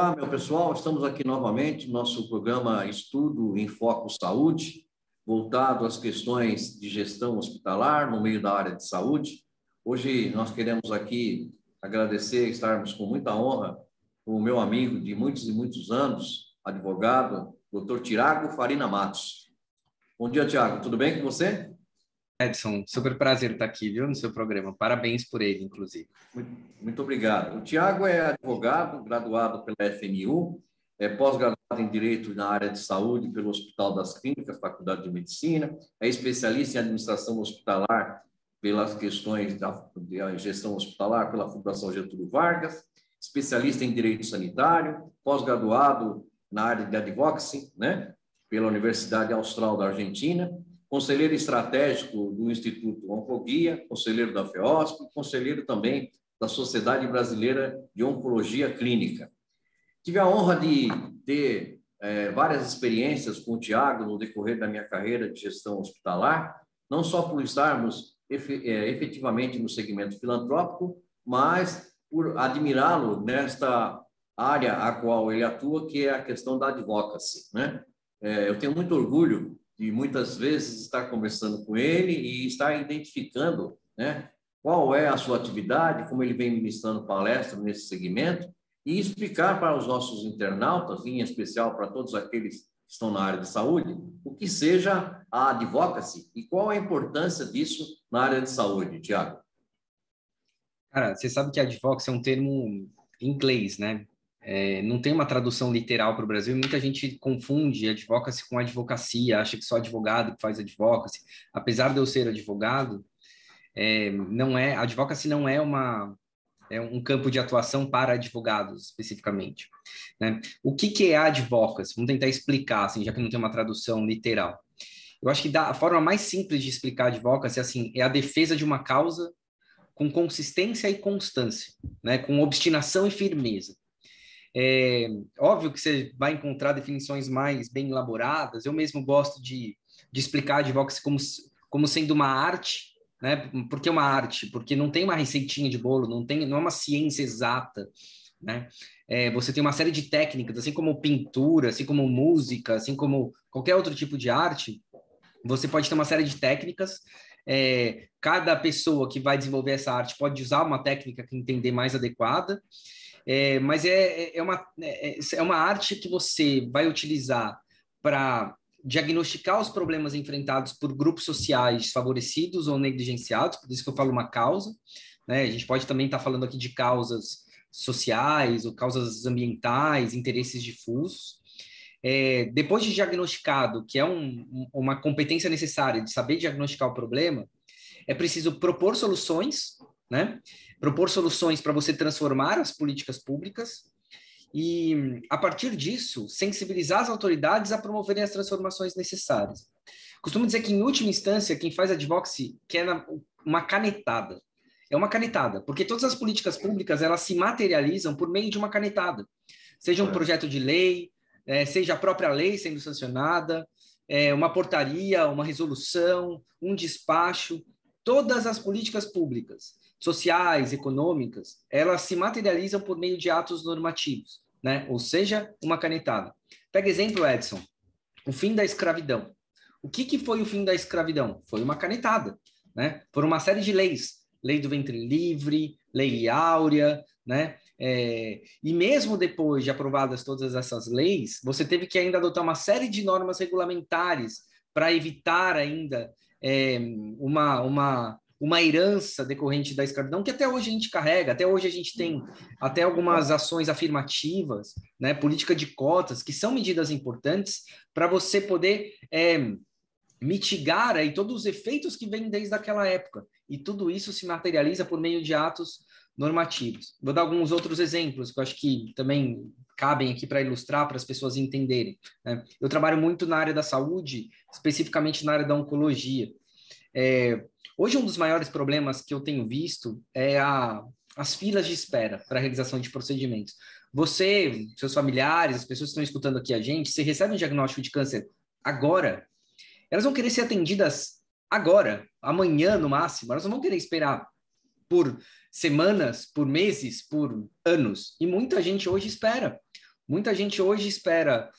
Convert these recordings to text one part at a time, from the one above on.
Olá, meu pessoal, estamos aqui novamente no nosso programa Estudo em Foco Saúde, voltado às questões de gestão hospitalar no meio da área de saúde. Hoje nós queremos aqui agradecer, estarmos com muita honra com o meu amigo de muitos e muitos anos, advogado, Dr. Tiago Farina Matos. Bom dia, Tiago, tudo bem com você? Edson, super prazer estar aqui, viu, no seu programa. Parabéns por ele, inclusive. Muito obrigado. O Tiago é advogado, graduado pela FMU, é pós-graduado em Direito na área de saúde pelo Hospital das Clínicas, Faculdade de Medicina, é especialista em administração hospitalar pelas questões da gestão hospitalar pela Fundação Getúlio Vargas, especialista em Direito Sanitário, pós-graduado na área de Advocacy, né, pela Universidade Austral da Argentina, conselheiro estratégico do Instituto Oncoguia, conselheiro da FEOSP, conselheiro também da Sociedade Brasileira de Oncologia Clínica. Tive a honra de ter várias experiências com o Tiago no decorrer da minha carreira de gestão hospitalar, não só por estarmos efetivamente no segmento filantrópico, mas por admirá-lo nesta área a qual ele atua, que é a questão da advocacy, né? Eu tenho muito orgulho de muitas vezes estar conversando com ele e estar identificando, né, qual é a sua atividade, como ele vem ministrando palestra nesse segmento e explicar para os nossos internautas, em especial para todos aqueles que estão na área de saúde, o que seja a advocacy e qual a importância disso na área de saúde, Tiago. Cara, você sabe que advocacy é um termo em inglês, né? Não tem uma tradução literal para o Brasil e muita gente confunde advocacy com advocacia, acha que só advogado que faz advocacy. Apesar de eu ser advogado, advocacy não é um campo de atuação para advogados, especificamente, né? O que é a advocacy? Vamos tentar explicar, assim, já que não tem uma tradução literal. Eu acho que a forma mais simples de explicar advocacy é a defesa de uma causa com consistência e constância, né? Com obstinação e firmeza. Óbvio que você vai encontrar definições mais bem elaboradas. Eu mesmo gosto de explicar a advocacy como sendo uma arte, né? Por que uma arte? Porque não tem uma receitinha de bolo, não é uma ciência exata, né? Você tem uma série de técnicas, assim como pintura, assim como música, assim como qualquer outro tipo de arte, você pode ter uma série de técnicas. Cada pessoa que vai desenvolver essa arte pode usar uma técnica que entender mais adequada, mas é uma arte que você vai utilizar para diagnosticar os problemas enfrentados por grupos sociais desfavorecidos ou negligenciados, por isso que eu falo uma causa, né? A gente pode também estar falando aqui de causas sociais ou causas ambientais, interesses difusos. Depois de diagnosticado, que é uma competência necessária de saber diagnosticar o problema, é preciso propor soluções, né? Propor soluções para você transformar as políticas públicas e, a partir disso, sensibilizar as autoridades a promoverem as transformações necessárias. Costumo dizer que, em última instância, quem faz advocacy quer uma canetada. É uma canetada, porque todas as políticas públicas elas se materializam por meio de uma canetada. Seja um projeto de lei, seja a própria lei sendo sancionada, uma portaria, uma resolução, um despacho. Todas as políticas públicas, sociais, econômicas, elas se materializam por meio de atos normativos, né? Ou seja, uma canetada. Pega exemplo, Edson, o fim da escravidão. O que foi o fim da escravidão? Foi uma canetada, né? Foram uma série de leis. Lei do ventre livre, Lei Áurea, né? E mesmo depois de aprovadas todas essas leis, você teve que ainda adotar uma série de normas regulamentares para evitar ainda uma herança decorrente da escravidão, que até hoje a gente carrega, até hoje a gente tem até algumas ações afirmativas, né? Política de cotas, que são medidas importantes para você poder mitigar aí todos os efeitos que vêm desde aquela época. E tudo isso se materializa por meio de atos normativos. Vou dar alguns outros exemplos que eu acho que também cabem aqui para ilustrar, para as pessoas entenderem, né? Eu trabalho muito na área da saúde, especificamente na área da oncologia. Hoje, um dos maiores problemas que eu tenho visto é as filas de espera para a realização de procedimentos. Você, seus familiares, as pessoas que estão escutando aqui a gente, se recebem um diagnóstico de câncer agora, elas vão querer ser atendidas agora, amanhã no máximo, elas não vão querer esperar por semanas, por meses, por anos. E muita gente hoje espera. Muita gente hoje espera,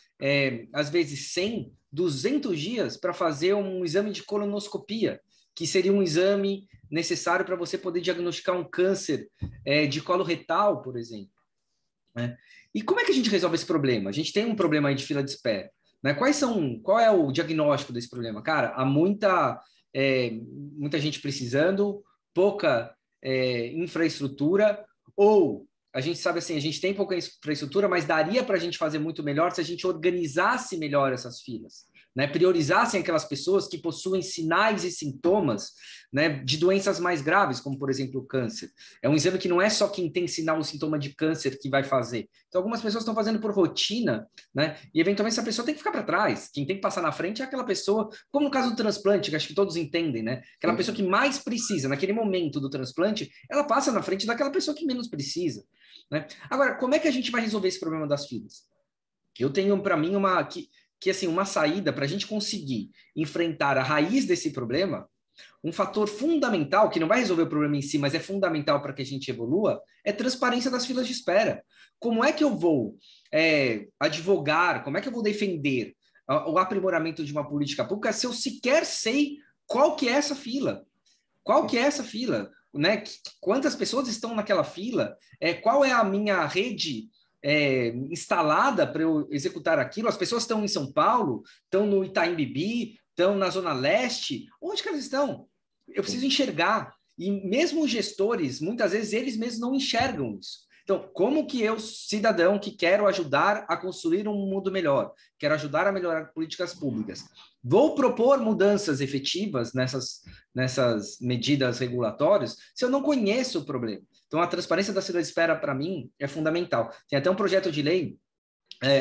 às vezes, 100, 200 dias para fazer um exame de colonoscopia, que seria um exame necessário para você poder diagnosticar um câncer de colo retal, por exemplo. Né? E como é que a gente resolve esse problema? A gente tem um problema aí de fila de espera. Né? Qual é o diagnóstico desse problema? Cara, há muita gente precisando, pouca infraestrutura, ou a gente sabe assim, a gente tem pouca infraestrutura, mas daria para a gente fazer muito melhor se a gente organizasse melhor essas filas, né? Priorizassem aquelas pessoas que possuem sinais e sintomas, né, de doenças mais graves, como, por exemplo, o câncer. É um exame que não é só quem tem sinal ou sintoma de câncer que vai fazer. Então, algumas pessoas estão fazendo por rotina, né? E, eventualmente, essa pessoa tem que ficar para trás. Quem tem que passar na frente é aquela pessoa, como no caso do transplante, que acho que todos entendem, né? Aquela pessoa que mais precisa, naquele momento do transplante, ela passa na frente daquela pessoa que menos precisa, né? Agora, como é que a gente vai resolver esse problema das filas? Eu tenho, para mim, assim, uma saída para a gente conseguir enfrentar a raiz desse problema. Um fator fundamental, que não vai resolver o problema em si, mas é fundamental para que a gente evolua, é transparência das filas de espera. Como é que eu vou advogar, como é que eu vou defender o aprimoramento de uma política pública se eu sequer sei qual que é essa fila? Qual que é essa fila? Né? Quantas pessoas estão naquela fila? Qual é a minha rede instalada para eu executar aquilo? As pessoas estão em São Paulo, estão no Itaim Bibi, estão na Zona Leste? Onde que elas estão? Eu preciso enxergar. E mesmo os gestores, muitas vezes, eles mesmos não enxergam isso. Então, como que eu, cidadão, que quero ajudar a construir um mundo melhor, quero ajudar a melhorar políticas públicas, vou propor mudanças efetivas nessas medidas regulatórias se eu não conheço o problema? Então, a transparência da fila de espera, para mim, é fundamental. Tem até um projeto de lei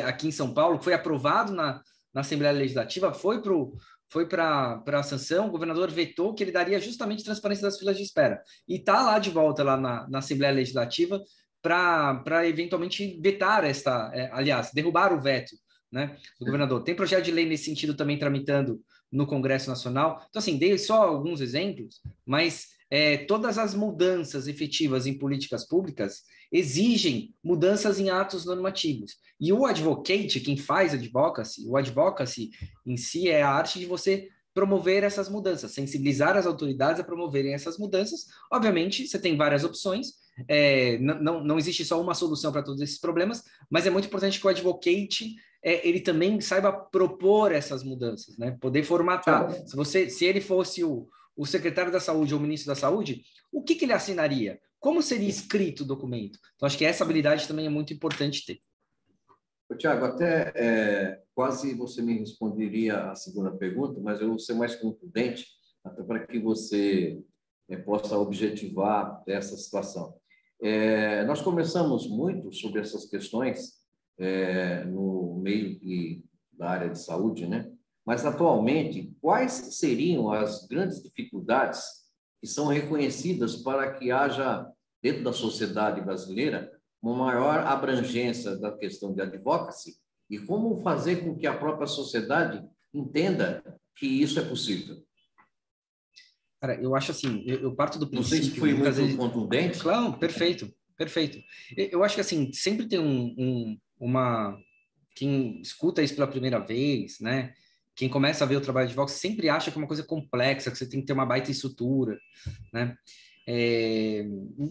aqui em São Paulo, que foi aprovado na Assembleia Legislativa, foi para a sanção, o governador vetou que ele daria justamente transparência das filas de espera. E está lá de volta lá na Assembleia Legislativa para eventualmente vetar aliás, derrubar o veto, né, do governador. Tem projeto de lei nesse sentido também tramitando no Congresso Nacional. Então, assim, dei só alguns exemplos, mas todas as mudanças efetivas em políticas públicas exigem mudanças em atos normativos. E o advocate, quem faz advocacy, o advocacy em si é a arte de você promover essas mudanças, sensibilizar as autoridades a promoverem essas mudanças. Obviamente, você tem várias opções, não existe só uma solução para todos esses problemas, mas é muito importante que o advocate ele também saiba propor essas mudanças, né? Poder formatar. Se ele fosse o secretário da Saúde ou o ministro da Saúde, o que ele assinaria? Como seria escrito o documento? Então, acho que essa habilidade também é muito importante ter. Tiago, até quase você me responderia a segunda pergunta, mas eu vou ser mais contundente, até para que você possa objetivar essa situação. Nós conversamos muito sobre essas questões no meio da área de saúde, né? Mas, atualmente, quais seriam as grandes dificuldades que são reconhecidas para que haja, dentro da sociedade brasileira, uma maior abrangência da questão de advocacy e como fazer com que a própria sociedade entenda que isso é possível? Cara, eu acho assim, eu parto do princípio... Não sei se foi muito contundente. Claro, perfeito. Eu acho que, assim, sempre tem quem escuta isso pela primeira vez, né? Quem começa a ver o trabalho de advocacy sempre acha que é uma coisa complexa, que você tem que ter uma baita estrutura, né?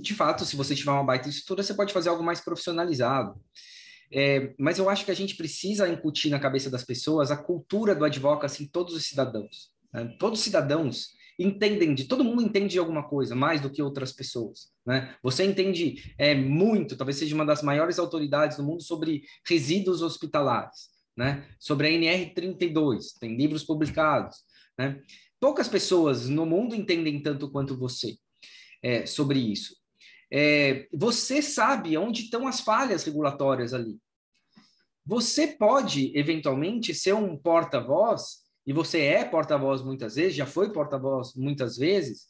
De fato, se você tiver uma baita estrutura, você pode fazer algo mais profissionalizado. Mas eu acho que a gente precisa incutir na cabeça das pessoas a cultura do advocacy em todos os cidadãos, né? Todos os cidadãos todo mundo entende de alguma coisa, mais do que outras pessoas, né? Você entende muito, talvez seja uma das maiores autoridades do mundo sobre resíduos hospitalares, né? Sobre a NR32, tem livros publicados, né? Poucas pessoas no mundo entendem tanto quanto você sobre isso. Você sabe onde estão as falhas regulatórias ali. Você pode, eventualmente, ser um porta-voz, e você é porta-voz muitas vezes, já foi porta-voz muitas vezes,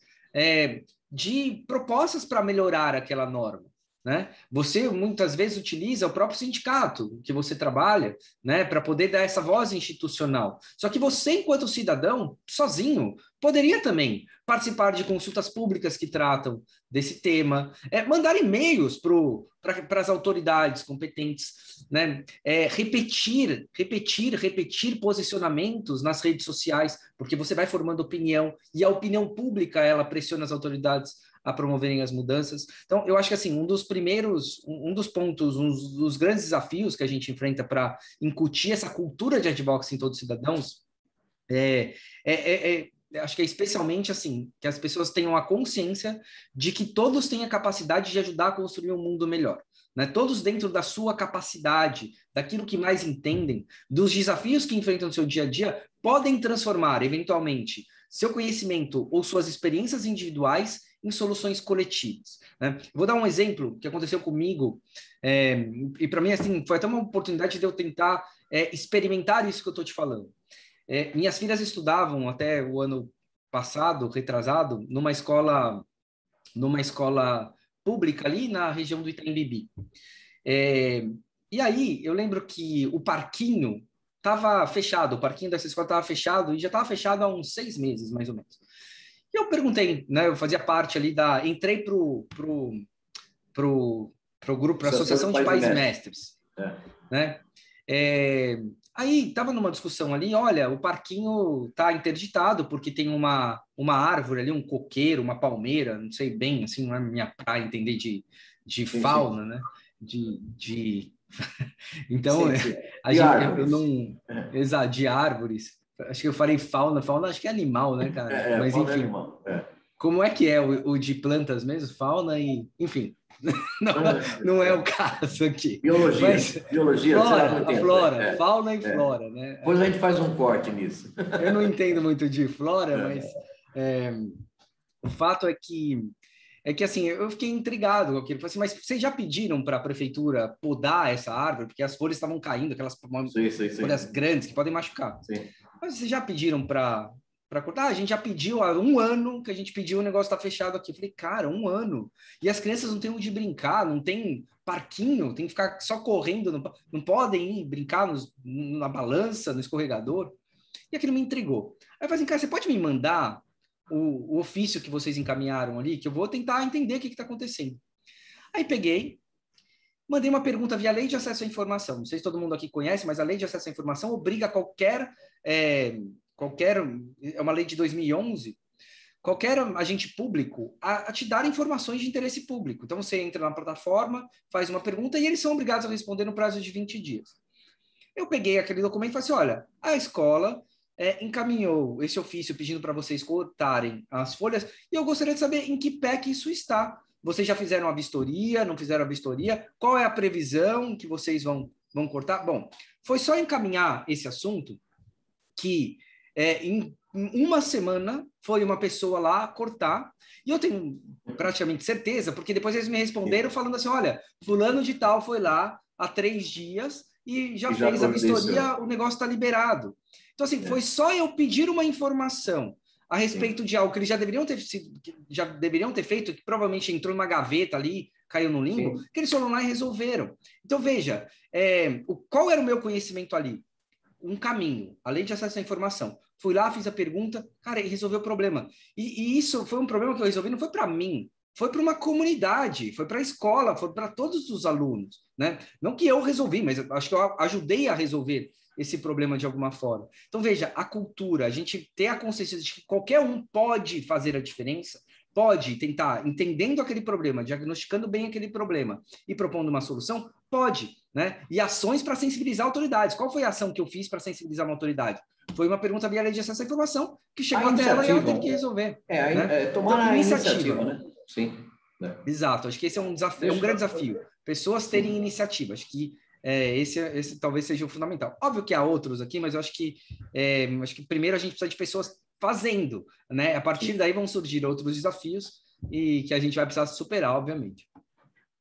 de propostas para melhorar aquela norma, né? Você muitas vezes utiliza o próprio sindicato que você trabalha, né, para poder dar essa voz institucional. Só que você, enquanto cidadão, sozinho, poderia também participar de consultas públicas que tratam desse tema, mandar e-mails para as autoridades competentes, né? Repetir posicionamentos nas redes sociais, porque você vai formando opinião, e a opinião pública, ela pressiona as autoridades a promoverem as mudanças. Então, eu acho que assim, um dos pontos, um dos grandes desafios que a gente enfrenta para incutir essa cultura de advocacy em todos os cidadãos acho que é especialmente assim, que as pessoas tenham a consciência de que todos têm a capacidade de ajudar a construir um mundo melhor. Né? Todos dentro da sua capacidade, daquilo que mais entendem, dos desafios que enfrentam no seu dia a dia, podem transformar, eventualmente, seu conhecimento ou suas experiências individuais em soluções coletivas. Né? Vou dar um exemplo que aconteceu comigo, e para mim assim, foi até uma oportunidade de eu tentar experimentar isso que eu estou te falando. Minhas filhas estudavam até o ano passado, retrasado, numa escola pública ali na região do Itaim Bibi. E aí, eu lembro que o parquinho estava fechado, o parquinho dessa escola estava fechado, e já estava fechado há uns 6 meses, mais ou menos. E eu perguntei, né, eu fazia parte ali entrei pro grupo, para a Associação de Pais e Mestres, né? Aí estava numa discussão ali, olha, o parquinho está interditado porque tem uma árvore ali, um coqueiro, uma palmeira, não sei bem, assim, não é minha praia entender de fauna, sim. Né? Então, sim, sim. Eu não... Exato, de árvores. Acho que eu falei fauna, acho que é animal, né, cara? Mas enfim, animal. Como é que é o de plantas mesmo? Fauna e... Enfim, não é o caso aqui. Biologia, flora, fauna e flora, né? Depois a gente faz um corte nisso. Eu não entendo muito de flora, mas o fato é que assim, eu fiquei intrigado com aquilo. Falei assim, mas vocês já pediram para a prefeitura podar essa árvore? Porque as folhas estavam caindo, aquelas folhas grandes que podem machucar. Sim. Mas vocês já pediram para cortar? A gente já pediu há 1 ano que a gente pediu, o negócio está fechado aqui. Eu falei, cara, 1 ano. E as crianças não têm onde brincar, não tem parquinho, tem que ficar só correndo, não podem ir brincar na balança, no escorregador. E aquilo me intrigou. Aí eu falei assim, cara, você pode me mandar o ofício que vocês encaminharam ali, que eu vou tentar entender o que está acontecendo. Aí peguei, mandei uma pergunta via Lei de Acesso à Informação. Não sei se todo mundo aqui conhece, mas a Lei de Acesso à Informação obriga qualquer é uma lei de 2011, qualquer agente público a te dar informações de interesse público. Então, você entra na plataforma, faz uma pergunta e eles são obrigados a responder no prazo de 20 dias. Eu peguei aquele documento e falei assim, olha, a escola encaminhou esse ofício pedindo para vocês cortarem as folhas e eu gostaria de saber em que pé que isso está. Vocês já fizeram a vistoria, não fizeram a vistoria? Qual é a previsão que vocês vão cortar? Bom, foi só encaminhar esse assunto que em 1 semana foi uma pessoa lá cortar, e eu tenho praticamente certeza, porque depois eles me responderam falando assim, olha, fulano de tal foi lá há 3 dias e já fez a vistoria, o negócio está liberado. Então, assim, foi só eu pedir uma informação a respeito de algo que eles já deveriam ter feito, que provavelmente entrou numa gaveta ali, caiu no limbo, que eles foram lá e resolveram. Então, veja, qual era o meu conhecimento ali? Um caminho, a Lei de Acesso à Informação. Fui lá, fiz a pergunta, cara, e resolveu o problema. E isso foi um problema que eu resolvi, não foi para mim, foi para uma comunidade, foi para a escola, foi para todos os alunos, né? Não que eu resolvi, mas acho que eu ajudei a resolver esse problema de alguma forma. Então, veja, a cultura, a gente ter a consciência de que qualquer um pode fazer a diferença, pode tentar, entendendo aquele problema, diagnosticando bem aquele problema e propondo uma solução, pode, né? E ações para sensibilizar autoridades. Qual foi a ação que eu fiz para sensibilizar uma autoridade? Foi uma pergunta via Lei de Acesso à Informação, que chegou até ela e ela teve que resolver. Tomar a iniciativa, né? Sim. Exato, acho que esse é um desafio, um grande desafio. Pessoas terem iniciativa, acho que esse talvez seja o fundamental. Óbvio que há outros aqui, mas eu acho que primeiro a gente precisa de pessoas fazendo, né? A partir daí vão surgir outros desafios e que a gente vai precisar superar, obviamente.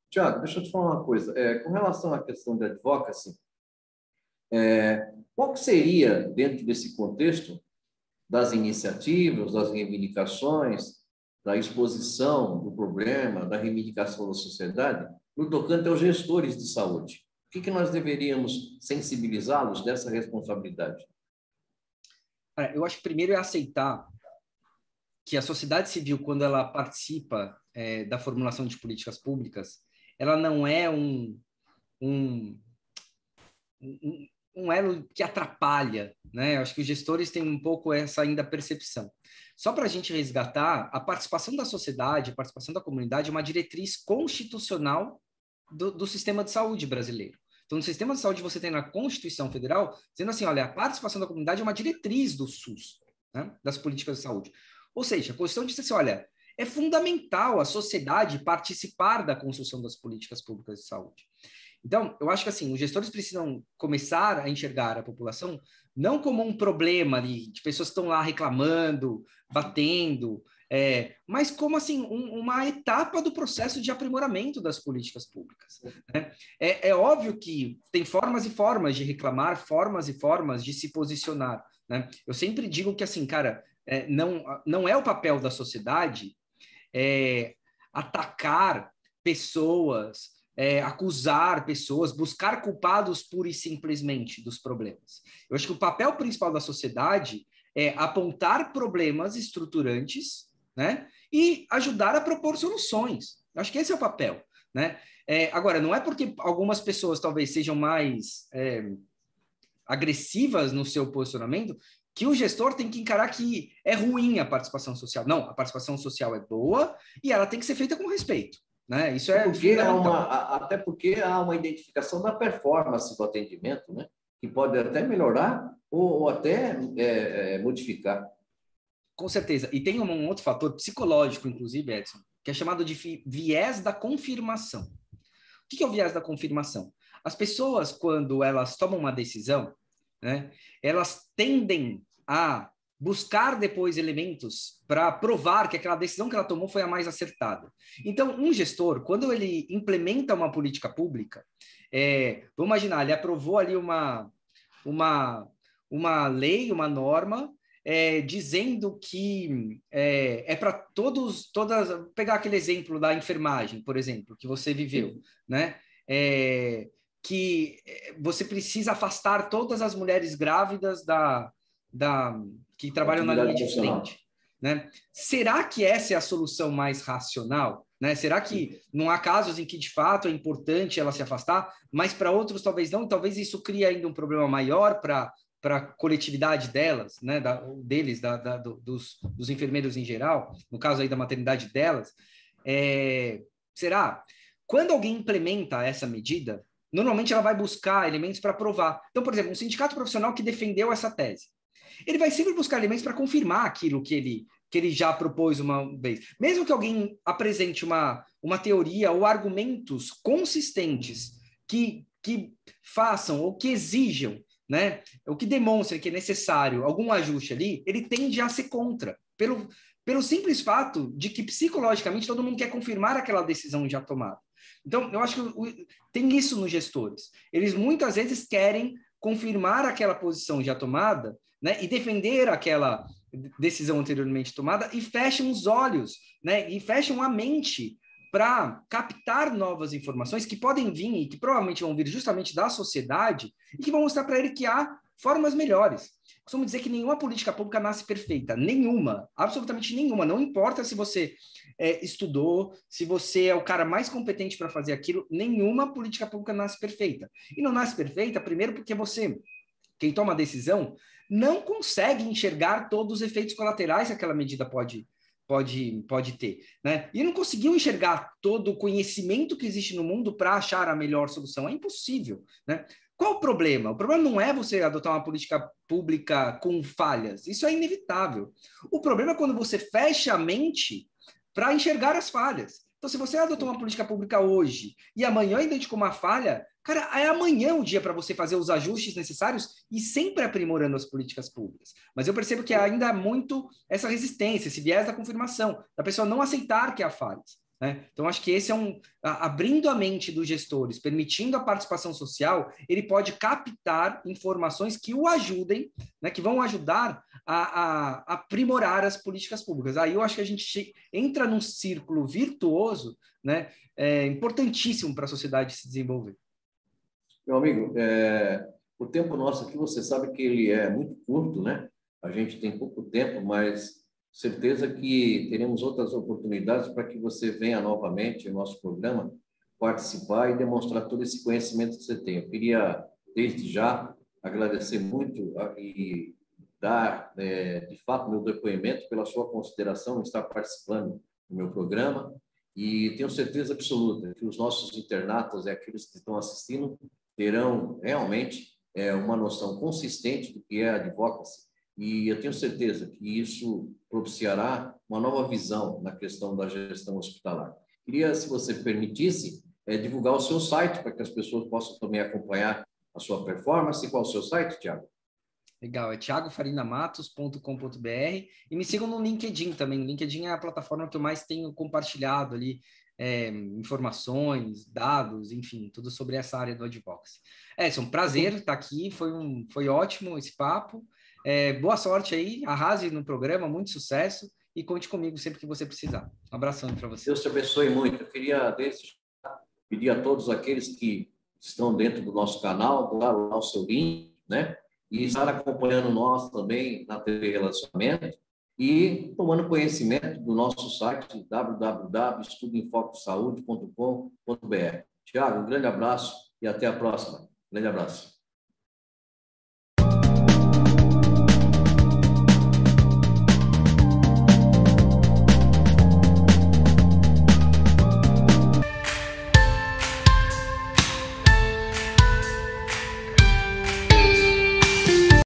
Tiago, deixa eu te falar uma coisa. Com relação à questão da advocacy, qual que seria, dentro desse contexto, das iniciativas, das reivindicações, da exposição do problema, da reivindicação da sociedade, no tocante aos gestores de saúde? O que nós deveríamos sensibilizá-los dessa responsabilidade? Eu acho que primeiro é aceitar que a sociedade civil, quando ela participa da formulação de políticas públicas, ela não é um elo que atrapalha, né? Eu acho que os gestores têm um pouco essa ainda percepção. Só para a gente resgatar, a participação da sociedade, a participação da comunidade é uma diretriz constitucional do sistema de saúde brasileiro. Então, no sistema de saúde, você tem na Constituição Federal, dizendo assim, olha, a participação da comunidade é uma diretriz do SUS, né? Das políticas de saúde. Ou seja, a Constituição diz assim, olha, é fundamental a sociedade participar da construção das políticas públicas de saúde. Então, eu acho que assim, os gestores precisam começar a enxergar a população não como um problema ali, de pessoas que estão lá reclamando, batendo, mas como assim, uma etapa do processo de aprimoramento das políticas públicas. Né? É óbvio que tem formas e formas de reclamar, formas e formas de se posicionar. Né? Eu sempre digo que assim, cara, não é o papel da sociedade atacar pessoas, acusar pessoas, buscar culpados pura e simplesmente dos problemas. Eu acho que o papel principal da sociedade é apontar problemas estruturantes, né, e ajudar a propor soluções. Eu acho que esse é o papel, né? Agora, não é porque algumas pessoas talvez sejam mais agressivas no seu posicionamento que o gestor tem que encarar que é ruim a participação social. Não, a participação social é boa e ela tem que ser feita com respeito. Né? Isso é fundamental. Até porque há uma identificação da performance do atendimento, né? Que pode até melhorar ou até modificar. Com certeza. E tem um outro fator psicológico, inclusive, Edson, que é chamado de viés da confirmação. O que é o viés da confirmação? As pessoas, quando elas tomam uma decisão, né, elas tendem a buscar depois elementos para provar que aquela decisão que ela tomou foi a mais acertada. Então, um gestor, quando ele implementa uma política pública, vamos imaginar, ele aprovou ali uma lei, uma norma, dizendo que para todas, pegar aquele exemplo da enfermagem, por exemplo, que você viveu, né? Que você precisa afastar todas as mulheres grávidas que trabalham na linha de frente, né? Será que essa é a solução mais racional? Né? Será que não há casos em que, de fato, é importante ela se afastar, mas para outros talvez não? Talvez isso crie ainda um problema maior para a coletividade delas, né? Dos enfermeiros em geral, no caso aí da maternidade delas. Será? Quando alguém implementa essa medida, normalmente ela vai buscar elementos para provar. Então, por exemplo, um sindicato profissional que defendeu essa tese, ele vai sempre buscar elementos para confirmar aquilo que ele já propôs uma vez. Mesmo que alguém apresente uma teoria ou argumentos consistentes que façam ou que exijam, né, ou que demonstrem que é necessário algum ajuste ali, ele tende a ser contra, pelo simples fato de que psicologicamente todo mundo quer confirmar aquela decisão já tomada. Então, eu acho que tem isso nos gestores. Eles muitas vezes querem confirmar aquela posição já tomada, né, e defender aquela decisão anteriormente tomada e fecham os olhos, né, e fecham a mente para captar novas informações que podem vir e que provavelmente vão vir justamente da sociedade e que vão mostrar para ele que há formas melhores. Costumo dizer que nenhuma política pública nasce perfeita, nenhuma, absolutamente nenhuma, não importa se você estudou, se você é o cara mais competente para fazer aquilo, nenhuma política pública nasce perfeita. E não nasce perfeita, primeiro porque quem toma a decisão, não consegue enxergar todos os efeitos colaterais que aquela medida pode ter, né? E não conseguiu enxergar todo o conhecimento que existe no mundo para achar a melhor solução. É impossível, né? Qual o problema? O problema não é você adotar uma política pública com falhas. Isso é inevitável. O problema é quando você fecha a mente para enxergar as falhas. Então, se você adotou uma política pública hoje e amanhã identificou uma falha, cara, é amanhã o dia para você fazer os ajustes necessários e sempre aprimorando as políticas públicas. Mas eu percebo que ainda há muito essa resistência, esse viés da confirmação, da pessoa não aceitar que há falhas. Né? Então, acho que esse é abrindo a mente dos gestores, permitindo a participação social, ele pode captar informações que o ajudem, né, que vão ajudar a aprimorar as políticas públicas. Aí eu acho que a gente entra num círculo virtuoso, né, importantíssimo para a sociedade se desenvolver. Meu amigo, o tempo nosso aqui, você sabe que ele é muito curto, né? A gente tem pouco tempo, mas certeza que teremos outras oportunidades para que você venha novamente ao nosso programa, participar e demonstrar todo esse conhecimento que você tem. Eu queria, desde já, agradecer muito e dar, de fato, meu depoimento pela sua consideração em estar participando do meu programa, e tenho certeza absoluta que os nossos internatas e aqueles que estão assistindo terão realmente uma noção consistente do que é a advocacy, e eu tenho certeza que isso propiciará uma nova visão na questão da gestão hospitalar. Queria, se você permitisse, divulgar o seu site para que as pessoas possam também acompanhar a sua performance. Qual é o seu site, Tiago? Legal, é thiagofarinamatos.com.br, e me sigam no LinkedIn também. O LinkedIn é a plataforma que eu mais tenho compartilhado ali informações, dados, enfim, tudo sobre essa área do advocacy. É um prazer estar aqui, foi ótimo esse papo. Boa sorte aí, arrase no programa, muito sucesso, e conte comigo sempre que você precisar. Um abração para você. Deus te abençoe muito. Eu queria, desde já, pedir a todos aqueles que estão dentro do nosso canal, dar lá o seu link, né? E estar acompanhando nós também na TV Relacionamento e tomando conhecimento do nosso site www.estudoemfocosaude.com.br. Tiago, um grande abraço e até a próxima. Grande abraço.